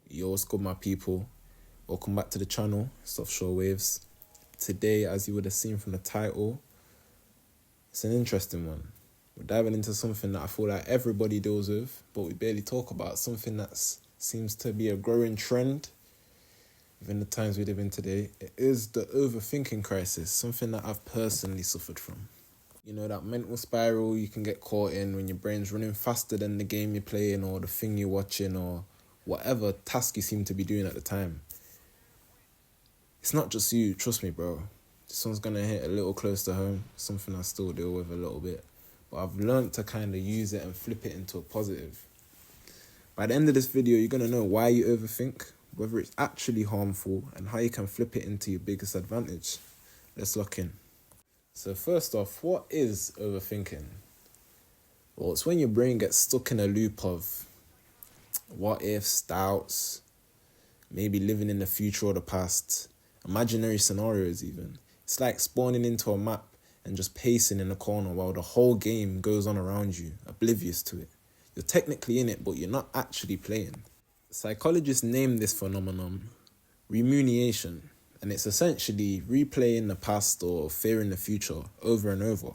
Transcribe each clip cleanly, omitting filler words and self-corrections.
Yo, what's good, my people? Welcome back to the channel, it's Offshore Waves. Today, as you would have seen from the title, it's an interesting one. We're diving into something that I feel like everybody deals with, but we barely talk about. Something that seems to be a growing trend within the times we live in today. It is the overthinking crisis, something that I've personally suffered from. You know, that mental spiral you can get caught in when your brain's running faster than the game you're playing or the thing you're watching or whatever task you seem to be doing at the time. It's not just you, trust me, bro. This one's gonna hit a little close to home, something I still deal with a little bit. But I've learned to kind of use it and flip it into a positive. By the end of this video, you're gonna know why you overthink, whether it's actually harmful, and how you can flip it into your biggest advantage. Let's lock in. So first off, what is overthinking? Well, it's when your brain gets stuck in a loop of what ifs, doubts, maybe living in the future or the past, imaginary scenarios even. It's like spawning into a map and just pacing in the corner while the whole game goes on around you, oblivious to it. You're technically in it, but you're not actually playing. Psychologists name this phenomenon rumination, and it's essentially replaying the past or fearing the future over and over.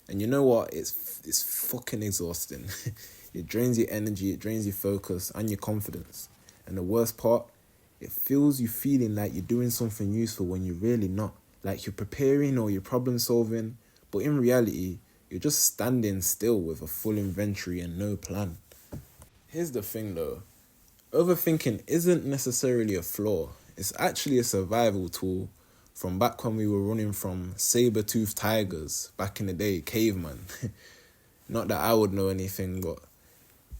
And you know what? It's fucking exhausting. It drains your energy, it drains your focus and your confidence. And the worst part, it feels you feeling like you're doing something useful when you're really not. Like you're preparing or you're problem solving, but in reality, you're just standing still with a full inventory and no plan. Here's the thing though, overthinking isn't necessarily a flaw. It's actually a survival tool from back when we were running from saber-toothed tigers, back in the day, caveman. Not that I would know anything, but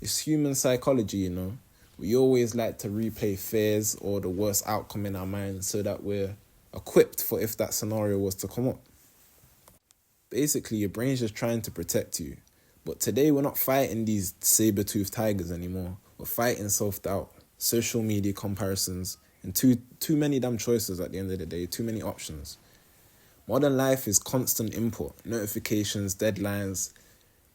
it's human psychology, you know. We always like to replay fears or the worst outcome in our minds so that we're equipped for if that scenario was to come up. Basically, your brain's just trying to protect you. But today, we're not fighting these saber-toothed tigers anymore. We're fighting self-doubt, social media comparisons, and too many damn choices at the end of the day, too many options. Modern life is constant input, notifications, deadlines,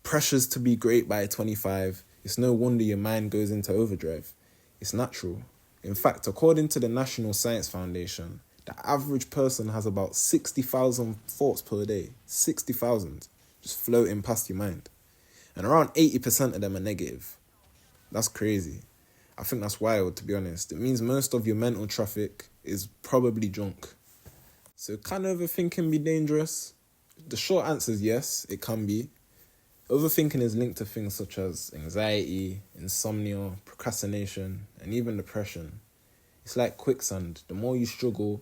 pressures to be great by 25. It's no wonder your mind goes into overdrive. It's natural. In fact, according to the National Science Foundation, the average person has about 60,000 thoughts per day. 60,000 just floating past your mind. And around 80% of them are negative. That's crazy. I think that's wild, to be honest. It means most of your mental traffic is probably junk. So can overthinking be dangerous? The short answer is yes, it can be. Overthinking is linked to things such as anxiety, insomnia, procrastination, and even depression. It's like quicksand. The more you struggle,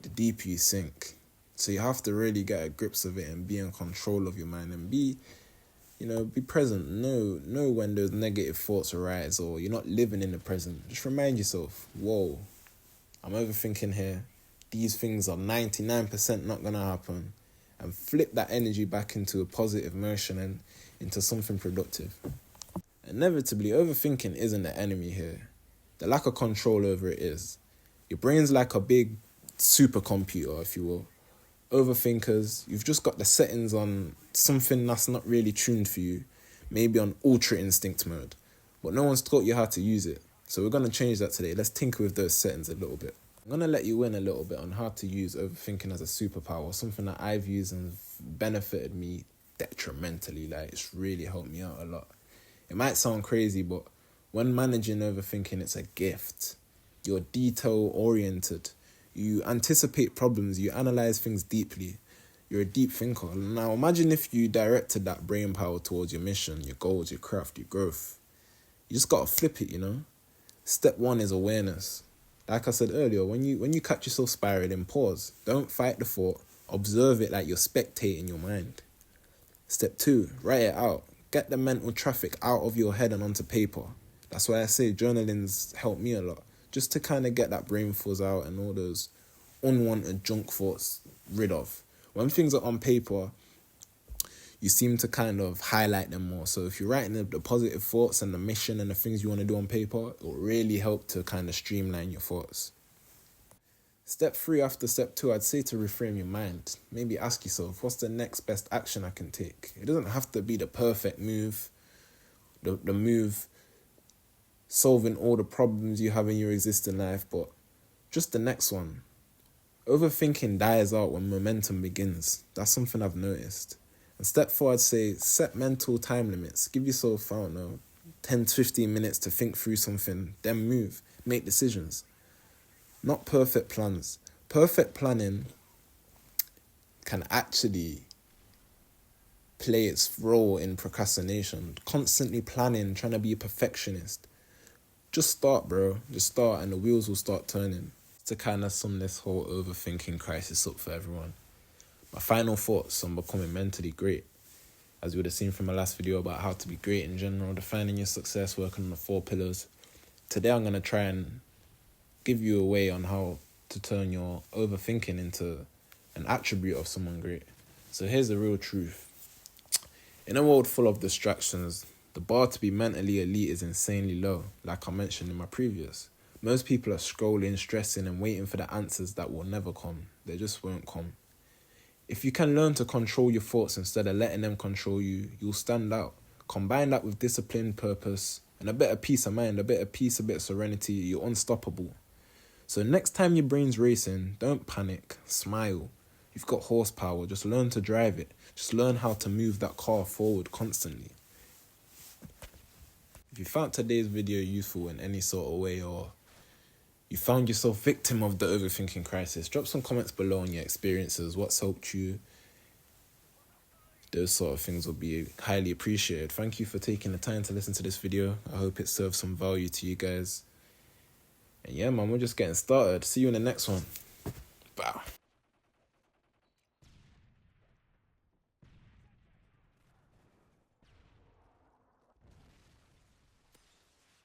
the deeper you sink. So you have to really get a grips of it and be in control of your mind and be present. Know when those negative thoughts arise or you're not living in the present. Just remind yourself, whoa, I'm overthinking here. These things are 99% not going to happen. And flip that energy back into a positive motion and into something productive. Inevitably, overthinking isn't the enemy here. The lack of control over it is. Your brain's like a big supercomputer, if you will. Overthinkers, you've just got the settings on something that's not really tuned for you, maybe on ultra instinct mode, but no one's taught you how to use it. So we're going to change that today. Let's tinker with those settings a little bit. I'm going to let you in a little bit on how to use overthinking as a superpower, something that I've used and benefited me detrimentally. Like, it's really helped me out a lot. It might sound crazy, but when managing overthinking, it's a gift. You're detail-oriented. You anticipate problems, you analyze things deeply. You're a deep thinker. Now imagine if you directed that brain power towards your mission, your goals, your craft, your growth. You just gotta flip it, you know? Step one is awareness. Like I said earlier, when you catch yourself spiraling, pause. Don't fight the thought. Observe it like you're spectating your mind. Step two, write it out. Get the mental traffic out of your head and onto paper. That's why I say journaling's helped me a lot. Just to kind of get that brain fuzz out and all those unwanted junk thoughts rid of. When things are on paper, you seem to kind of highlight them more. So if you're writing the positive thoughts and the mission and the things you want to do on paper, it will really help to kind of streamline your thoughts. Step 3 after step 2, I'd say to reframe your mind. Maybe ask yourself, what's the next best action I can take? It doesn't have to be the perfect move, the move solving all the problems you have in your existing life, but just the next one. Overthinking dies out when momentum begins. That's something I've noticed. And step 4, I'd say set mental time limits. Give yourself, I don't know, 10 to 15 minutes to think through something, then move, make decisions. Not perfect plans. Perfect planning can actually play its role in procrastination. Constantly planning, trying to be a perfectionist. Just start, bro. Just start and the wheels will start turning. To kind of sum this whole overthinking crisis up for everyone. My final thoughts on becoming mentally great. As you would have seen from my last video about how to be great in general, defining your success, working on the 4 pillars. Today I'm going to try and give you a way on how to turn your overthinking into an attribute of someone great. So here's the real truth. In a world full of distractions, the bar to be mentally elite is insanely low, like I mentioned in my previous. Most people are scrolling, stressing, and waiting for the answers that will never come. They just won't come. If you can learn to control your thoughts instead of letting them control you, you'll stand out. Combine that with discipline, purpose, and a bit of peace of mind, a bit of peace, a bit of serenity, you're unstoppable. So next time your brain's racing, don't panic, smile. You've got horsepower, just learn to drive it. Just learn how to move that car forward constantly. If you found today's video useful in any sort of way, or you found yourself victim of the overthinking crisis, drop some comments below on your experiences, what's helped you. Those sort of things will be highly appreciated. Thank you for taking the time to listen to this video. I hope it serves some value to you guys. And yeah, man, we're just getting started. See you in the next one. Bye.